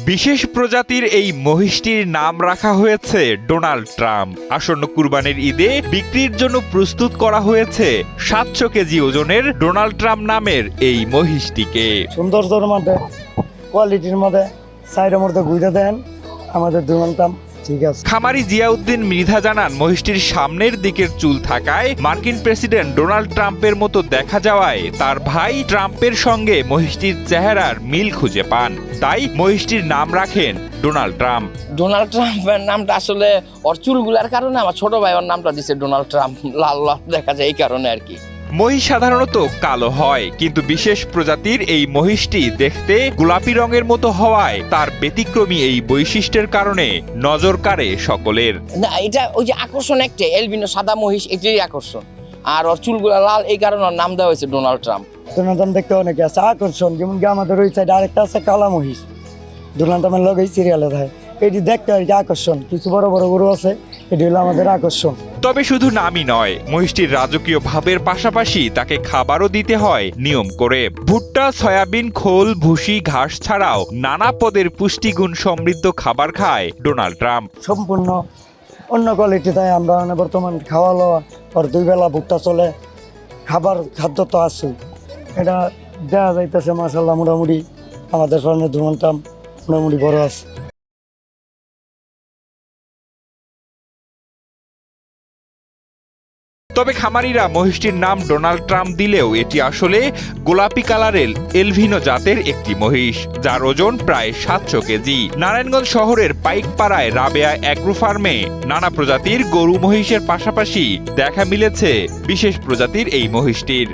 বিশেষ প্রজাতির এই মহিষটির নাম রাখা হয়েছে ডোনাল্ড ট্রাম্প। আসন্ন কুরবানির ঈদে বিক্রির জন্য প্রস্তুত করা হয়েছে 700 কেজি ওজনের ডোনাল্ড ট্রাম্প নামের এই মহিষটিকে। সৌন্দর্যের মধ্যে, কোয়ালিটির মধ্যে, সাইডের মধ্যে ঘুরে দেন আমাদের ডোনাল্ড ট্রাম্প। ঠিক আছে। খামারি জিয়াউদ্দিন মৃধা জানান, মহিষটির সামনের দিকের চুল থাকায় মার্কিন প্রেসিডেন্ট ডোনাল্ড ট্রাম্পের মতো দেখা যাওয়ায় তার ভাই ট্রাম্পের সঙ্গে মহিষটির চেহারার মিল খুঁজে পান, তাই মহিষটির নাম রাখেন ডোনাল্ড ট্রাম্প। ডোনাল্ড ট্রাম্পের নামটা আসলে ওর চুলগুলার কারণে আমার ছোট ভাই ওর নামটা দিছে ডোনাল্ড ট্রাম্প, লাল লাল দেখা যায় এই কারণে আর কি। মহিষ সাধারণত কালো হয়, কিন্তু বিশেষ প্রজাতির এই মহিষটি দেখতে গোলাপি রঙের মতো হওয়ায় তার ব্যতিক্রমী এই বৈশিষ্ট্যের কারণে নজর কাড়ে সকলের। না, এটা ওই যে আকর্ষণ একটা এলবিনো সাদা মহিষ, এটাই আকর্ষণ। আর ওর চুলগুলা লাল, এই কারণে ওর নাম দেওয়া হয়েছে ডোনাল্ড ট্রাম্প। ডোনাল্ড ট্রাম্প দেখতে অনেকে আছে আকর্ষণ, যেমন কি আমাদের ওই সাইডে আরেকটা আছে কালা মহিষ, ডোনাল্ড ট্রাম্পের লগে সিরিয়ালে থাকে, এটি দেখতে আর কি আকর্ষণ। কিছু বড় বড় গরু আছে, এটি হলো আমাদের আকর্ষণ। তবে শুধু নামই নয়, মহিষটির রাজকীয় ভাবের পাশাপাশি তাকে খাবারও দিতে হয় নিয়ম করে। ভুট্টা, সয়াবিন, খোল, ভুসি, ঘাস ছাড়াও নানা পদের পুষ্টিগুণ সমৃদ্ধ খাবার খায় ডোনাল্ড ট্রাম্প। সম্পূর্ণ অন্য কোয়ালিটি তাই আমরা বর্তমান খাওয়া লওয়া আর 2 বেলা ভুট্টা চলে, খাদ্য তো আছে, এটা দেওয়া যাইতেছে। মাশাআল্লাহ মোটামুটি আমাদের ফার্মে ডোনাল্ড ট্রাম্প মোটামুটি বড় আছে। তবে খামারিরা মহিষটির নাম ডোনাল্ড ট্রাম্প দিলেও এটি আসলে গোলাপি কালারের এলভিনো জাতের একটি মহিষ, যার ওজন প্রায় 700 কেজি। নারায়ণগঞ্জ শহরের পাইকপাড়ায় রাবেয়া অ্যাগ্রো ফার্মে নানা প্রজাতির গরু মহিষের পাশাপাশি দেখা মিলেছে বিশেষ প্রজাতির এই মহিষটির।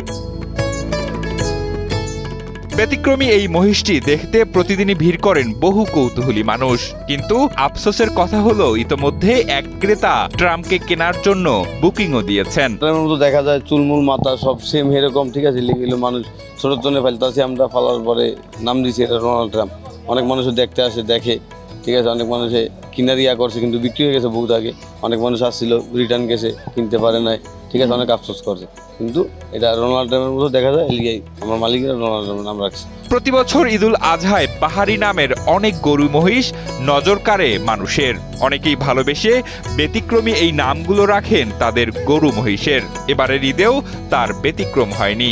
ব্যতিক্রমী এই মহিষটি দেখতে প্রতিদিনই ভিড় করেন বহু কৌতূহলী মানুষ, কিন্তু আফসোসের কথা হলো ইতোমধ্যে এক ক্রেতা ট্রাম্পকে কেনার জন্য বুকিংও দিয়েছেন। ট্রাম্পের মতো দেখা যায় চুলমুল মাথা সব সেম এরকম, ঠিক আছে, লিখে মানুষ ছোট জন্য ফেলতেছি, আমরা ফালার পরে নাম দিয়েছি এটা ডোনাল্ড ট্রাম্প। অনেক মানুষ দেখতে আসে, দেখে, ঠিক আছে, অনেক মানুষে কিনার ইয়া করছে, কিন্তু বিক্রি হয়ে গেছে বহুত আগে। অনেক মানুষ আসছিল, রিটার্ন গেছে, কিনতে পারে নাই, ঠিক আছে, অনেক আফসোস করছে। কিন্তু এটা ডোনাল্ড ট্রাম্পের মতো দেখা যায়, এলিয়াই আমার মালিকেরা ডোনাল্ড ট্রাম্পের নাম রাখছে। প্রতি বছর ঈদুল আজহায় বাহারি নামের অনেক গরু মহিষ নজর কাড়ে মানুষের। অনেকেই ভালোবেসে ব্যতিক্রমী এই নামগুলো রাখেন তাদের গরু মহিষের। এবারের ঈদেও তার ব্যতিক্রম হয়নি।